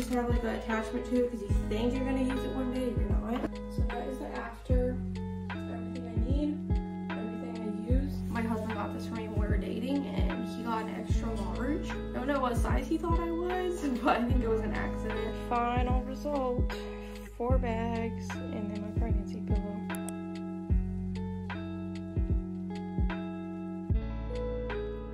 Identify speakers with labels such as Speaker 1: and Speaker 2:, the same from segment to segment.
Speaker 1: just have like an attachment to it because you think you're gonna use it one day, you're not. So that is the after. Everything I need, everything I use. My husband got this for me when we were dating, and he got an extra large. I don't know what size he thought I was, but I think it was an accident. Final result, 4 bags, and then my pregnancy pillow.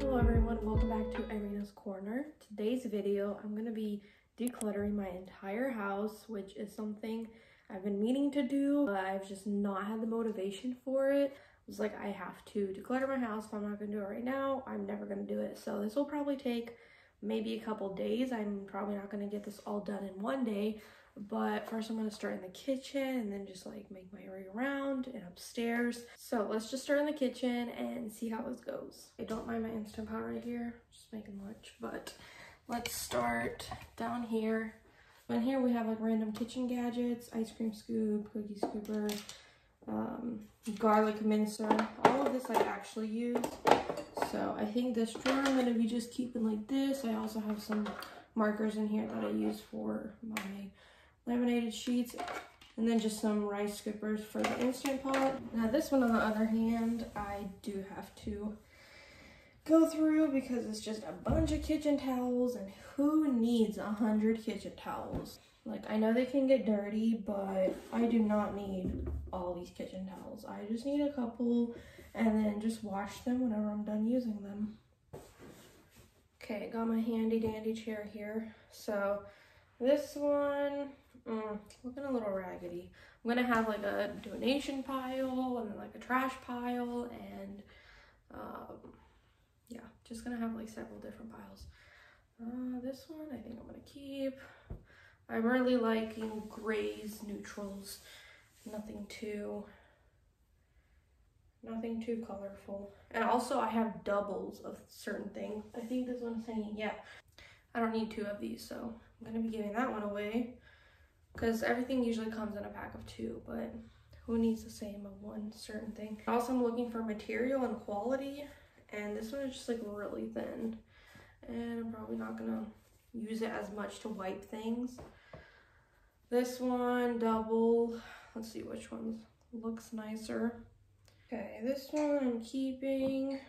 Speaker 1: Hello everyone, welcome back to Irina's Corner. Today's video, I'm gonna be decluttering my entire house, which is something I've been meaning to do, but I've just not had the motivation for it. It's like I have to declutter my house. If I'm not gonna do it right now, I'm never gonna do it. So this will probably take maybe a couple days. I'm probably not gonna get this all done in one day, but first I'm gonna start in the kitchen and then just like make my way around and upstairs. So let's just start in the kitchen and see how this goes. I don't mind my Instant Pot right here, just making lunch, but let's start down here. In here we have like random kitchen gadgets, ice cream scoop, cookie scooper, garlic mincer. All of this I actually use. So I think this drawer I'm gonna be just keeping like this. I also have some markers in here that I use for my laminated sheets, and then just some rice scoopers for the Instant Pot. Now this one on the other hand, I do have to go through because it's just a bunch of kitchen towels, and who needs 100 kitchen towels? Like, I know they can get dirty, but I do not need all these kitchen towels. I just need a couple and then just wash them whenever I'm done using them. Okay, got my handy dandy chair here. So this one, looking a little raggedy. I'm gonna have like a donation pile and then like a trash pile, and yeah, just gonna have like several different piles. This one I think I'm gonna keep. I'm really liking grays, neutrals, nothing too colorful. And also I have doubles of certain things. I think this one's hanging, yeah. I don't need 2 of these, so I'm gonna be giving that one away because everything usually comes in a pack of 2, but who needs the same of one certain thing? Also, I'm looking for material and quality, and this one is just like really thin, and I'm probably not gonna use it as much to wipe things. This one, double. Let's see which one looks nicer. Okay, this one I'm keeping.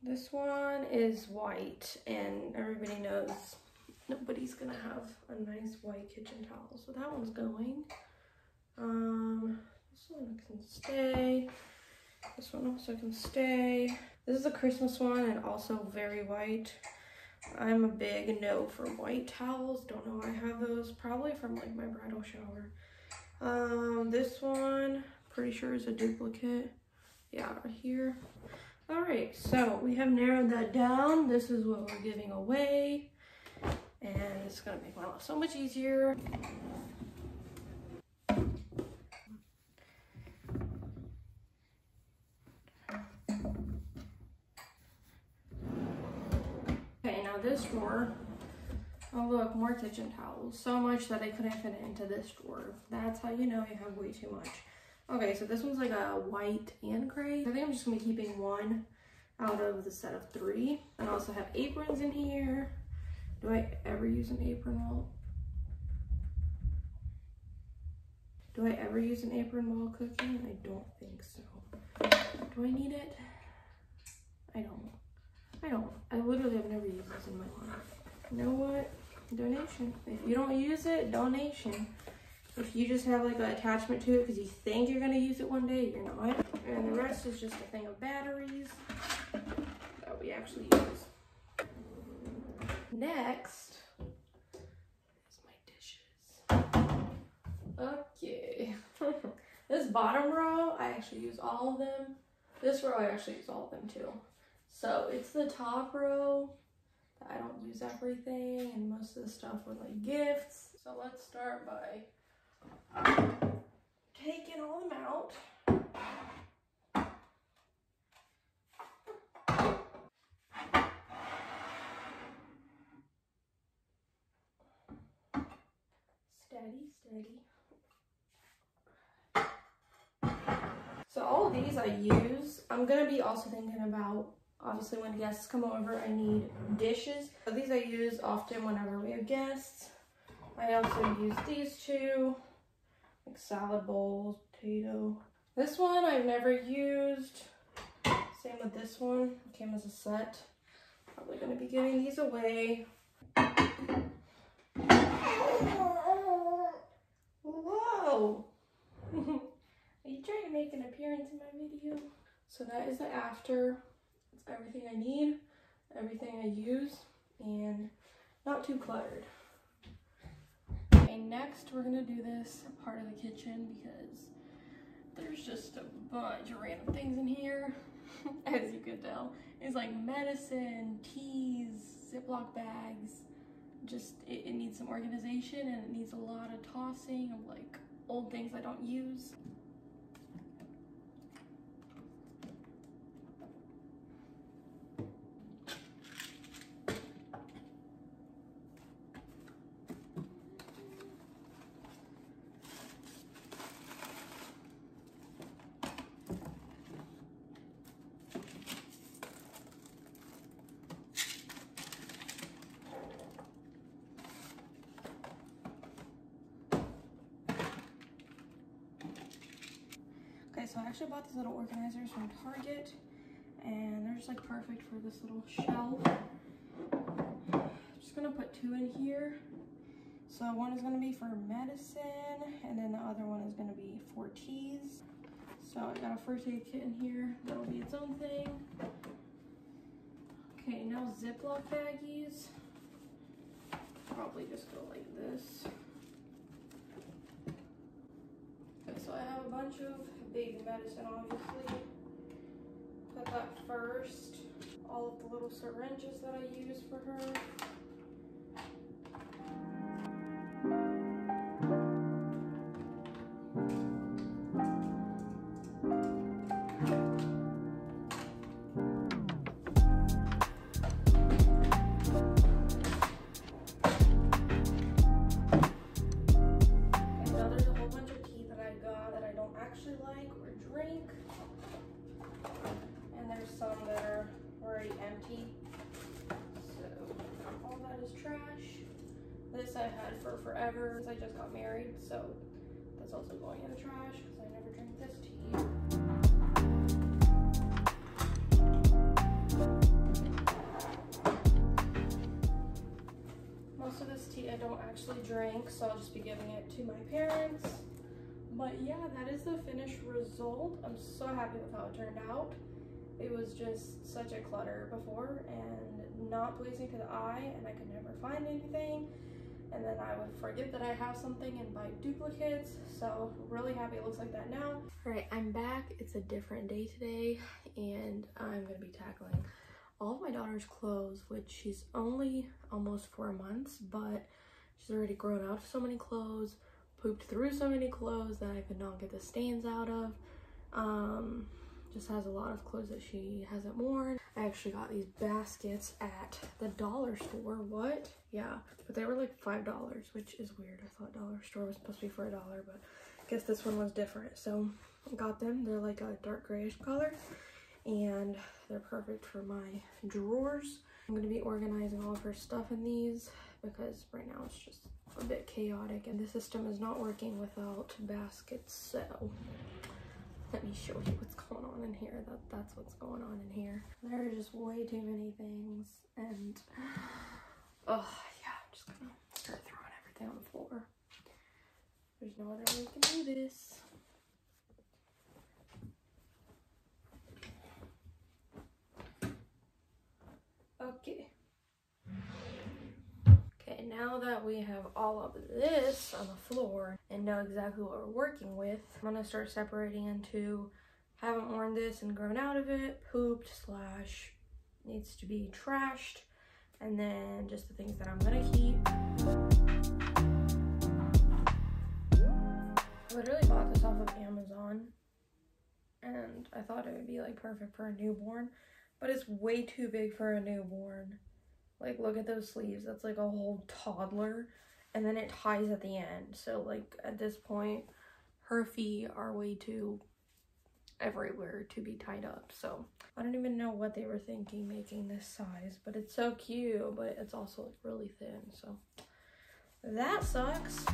Speaker 1: This one is white, and everybody knows nobody's gonna have a nice white kitchen towel, so that one's going. This one can stay. This one also can stay. This is a Christmas one and also very white. I'm a big no for white towels. Don't know why I have those. Probably from like my bridal shower. This one, pretty sure is a duplicate. Yeah, right here. All right, so we have narrowed that down. This is what we're giving away, and it's gonna make my life so much easier. Okay, now this drawer, oh look, more kitchen towels. So much that I couldn't fit it into this drawer. That's how you know you have way too much. Okay, so this one's like a white and gray. I think I'm just gonna be keeping one out of the set of 3. And I also have aprons in here. Do I ever use an apron while? Do I ever use an apron while cooking? I don't think so. Do I need it? I don't. I literally have never used this in my life. You know what? Donation. If you don't use it, donation. If you just have like an attachment to it because you think you're gonna use it one day, you're not. And the rest is just a thing of batteries that we actually use. Next is my dishes. Okay. This bottom row, I actually use all of them. This row, I actually use all of them too. So it's the top row that I don't use everything, and most of the stuff were like gifts. So let's start by taking all of them out. Steady. So all of these I use. I'm gonna be also thinking about Obviously, when guests come over, I need dishes. So these I use often whenever we have guests. I also use these two, like salad bowls, potato. This one I've never used. Same with this one. It came as a set. Probably going to be giving these away. Whoa! Are you trying to make an appearance in my video? So that is the after. It's everything I need, everything I use, and not too cluttered. Okay, next we're gonna do this part of the kitchen because there's just a bunch of random things in here. As you can tell, it's like medicine, teas, Ziploc bags. Just it needs some organization, and it needs a lot of tossing of like old things I don't use. Okay, so I actually bought these little organizers from Target, and they're just like perfect for this little shelf. I'm just gonna put two in here. So one is gonna be for medicine, and then the other one is gonna be for teas. So I got a first aid kit in here. That'll be its own thing. Okay, now Ziploc baggies. Probably just go like this. Okay, so I have a bunch of baby medicine, obviously. Put that first. All of the little syringes that I use for her. Actually like or drink, and there's some that are already empty, so all that is trash. This I had for forever since I just got married, so that's also going in the trash because I never drink this tea. Most of this tea I don't actually drink, so I'll just be giving it to my parents. But yeah, that is the finished result. I'm so happy with how it turned out. It was just such a clutter before and not pleasing to the eye, and I could never find anything. And then I would forget that I have something and buy duplicates. So really happy it looks like that now. All right, I'm back. It's a different day today, and I'm gonna be tackling all of my daughter's clothes, which she's only almost 4 months, but she's already grown out of so many clothes. Pooped through so many clothes that I could not get the stains out of. Just has a lot of clothes that she hasn't worn. I actually got these baskets at the dollar store. What? Yeah, but they were like $5, which is weird. I thought dollar store was supposed to be for $1, but I guess this one was different. So I got them. They're like a dark grayish color, and they're perfect for my drawers. I'm gonna be organizing all of her stuff in these because right now it's just a bit chaotic, and the system is not working without baskets. So let me show you what's going on in here. That's what's going on in here. There are just way too many things, and oh yeah, I'm just gonna start throwing everything on the floor. There's no other way we can do this. Okay. Okay, now that we have all of this on the floor and know exactly what we're working with, I'm gonna start separating into haven't worn this and grown out of it, pooped / needs to be trashed, and then just the things that I'm gonna keep. I literally bought this off of Amazon, and I thought it would be like perfect for a newborn, but it's way too big for a newborn. Like, look at those sleeves. That's like a whole toddler. And then it ties at the end. So, like, at this point, her feet are way too everywhere to be tied up. So I don't even know what they were thinking making this size, but it's so cute, but it's also like really thin, so that sucks.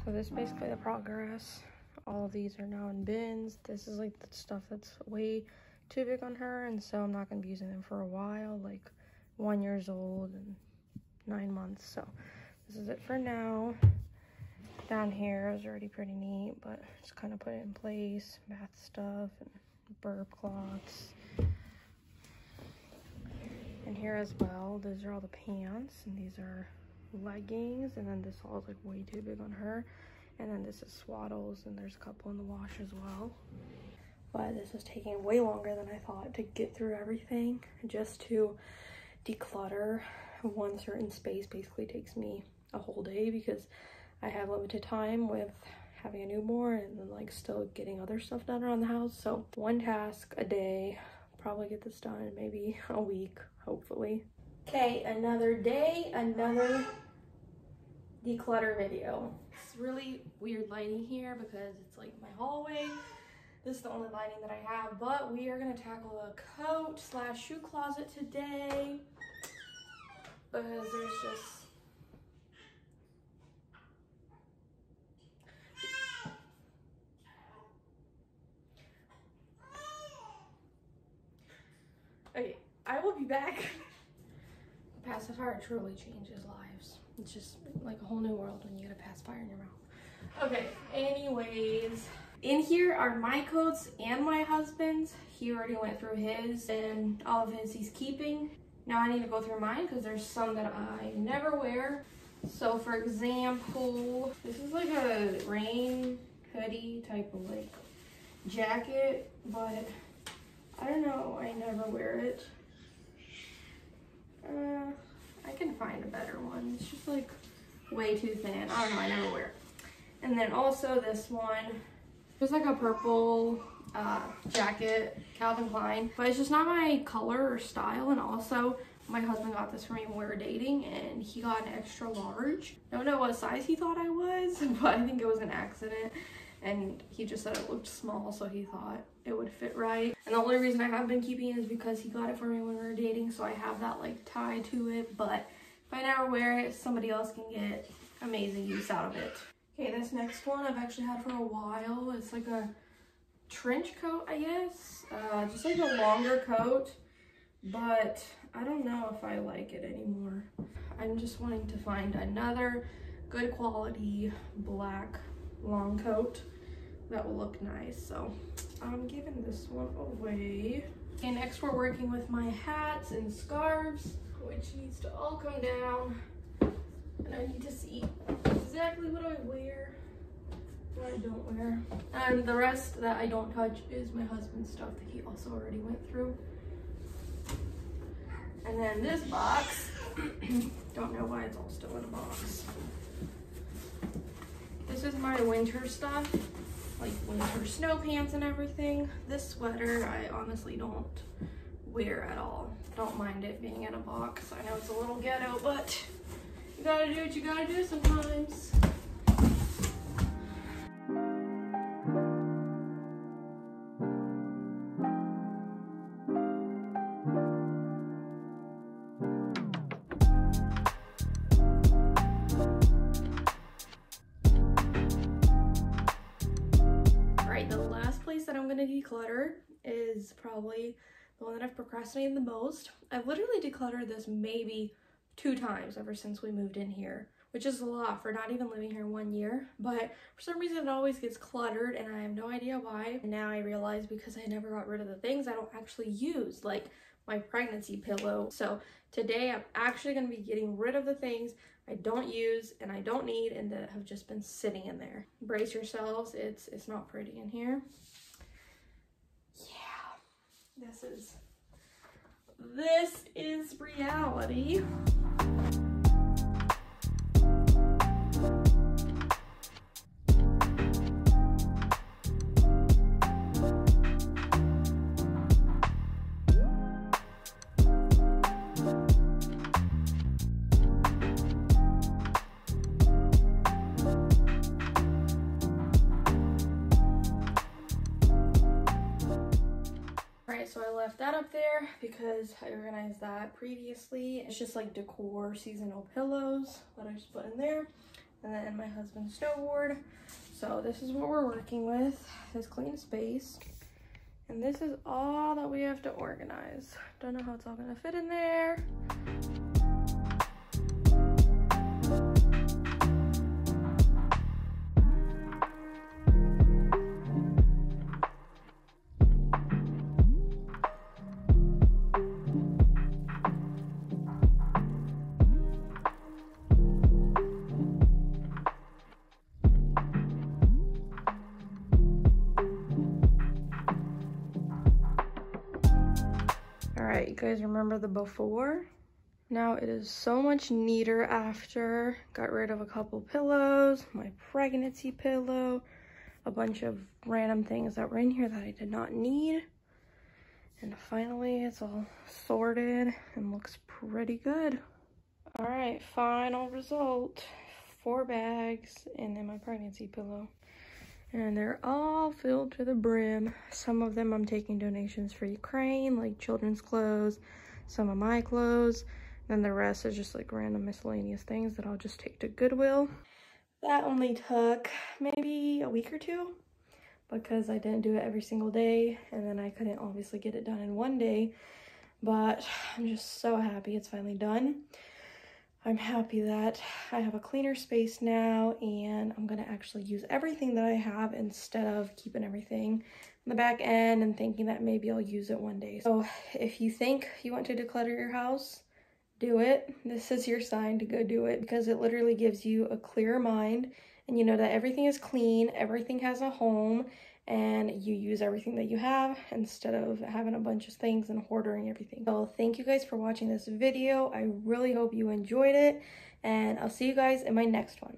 Speaker 1: So this is basically the progress. All of these are now in bins. This is like the stuff that's way too big on her, and so I'm not gonna be using them for a while, like 1 year old and 9 months. So this is it for now. Down here is already pretty neat, but just kind of put it in place. Bath stuff and burp cloths. And here as well, those are all the pants, and these are leggings, and then this all is like way too big on her, and then this is swaddles, and there's a couple in the wash as well. But this was taking way longer than I thought to get through everything. Just to declutter one certain space basically takes me a whole day, because I have limited time with having a newborn and then like still getting other stuff done around the house. So one task a day, probably get this done in maybe a week, hopefully. Okay, another day, another declutter video. It's really weird lighting here because it's like my hallway. This is the only lighting that I have, but we are gonna tackle a coat slash shoe closet today because there's just okay, I will be back. Pacifier truly changes lives. It's just like a whole new world when you get a pacifier in your mouth. Okay, anyways, in here are my coats and my husband's. He already went through his, and all of his he's keeping. Now I need to go through mine because there's some that I never wear. So for example, this is like a rain hoodie type of like jacket, but I don't know, I never wear it. I can find a better one. It's just like way too thin. I don't know, I never wear it. And then also this one, it's like a purple jacket, Calvin Klein, but it's just not my color or style. And also my husband got this for me when we were dating, and he got an extra large. Don't know what size he thought I was, but I think it was an accident. And he just said it looked small, so he thought it would fit right. And the only reason I have been keeping it is because he got it for me when we were dating, so I have that like tie to it. But if I never wear it, somebody else can get amazing use out of it. Okay, this next one I've actually had for a while. It's like a trench coat, I guess. Just like a longer coat, but I don't know if I like it anymore. I'm just wanting to find another good quality black long coat that will look nice, so I'm giving this one away. Okay, next we're working with my hats and scarves, which needs to all come down, and I need to see exactly what I wear, what I don't wear, and the rest that I don't touch is my husband's stuff that he also already went through. And then this box, don't know why it's all still in a box. This is my winter stuff, like winter snow pants and everything. This sweater I honestly don't wear at all. Don't mind it being in a box. I know it's a little ghetto, but you gotta do what you gotta do sometimes. gonna declutter is probably the one that I've procrastinated the most. I've literally decluttered this maybe 2 times ever since we moved in here, which is a lot for not even living here 1 year, but for some reason it always gets cluttered and I have no idea why. And now I realize because I never got rid of the things I don't actually use, like my pregnancy pillow. So today I'm actually going to be getting rid of the things I don't use and I don't need and that have just been sitting in there. Brace yourselves, it's not pretty in here. Yeah, this is reality. So I left that up there because I organized that previously. It's just like decor seasonal pillows that I just put in there. And then my husband's snowboard. So this is what we're working with, this clean space. And this is all that we have to organize. Don't know how it's all gonna fit in there. Alright, you guys remember the before? Now it is so much neater after. Got rid of a couple pillows, my pregnancy pillow, a bunch of random things that were in here that I did not need. And finally it's all sorted and looks pretty good. Alright, final result. 4 bags and then my pregnancy pillow. And they're all filled to the brim. Some of them I'm taking donations for Ukraine, like children's clothes, some of my clothes. Then the rest is just like random miscellaneous things that I'll just take to Goodwill. That only took maybe a week or 2 because I didn't do it every single day. And then I couldn't obviously get it done in 1 day. But I'm just so happy it's finally done. I'm happy that I have a cleaner space now and I'm gonna actually use everything that I have instead of keeping everything in the back end and thinking that maybe I'll use it 1 day. So if you think you want to declutter your house, do it. This is your sign to go do it because it literally gives you a clearer mind and you know that everything is clean, everything has a home, and you use everything that you have instead of having a bunch of things and hoarding everything. So thank you guys for watching this video. I really hope you enjoyed it and I'll see you guys in my next one.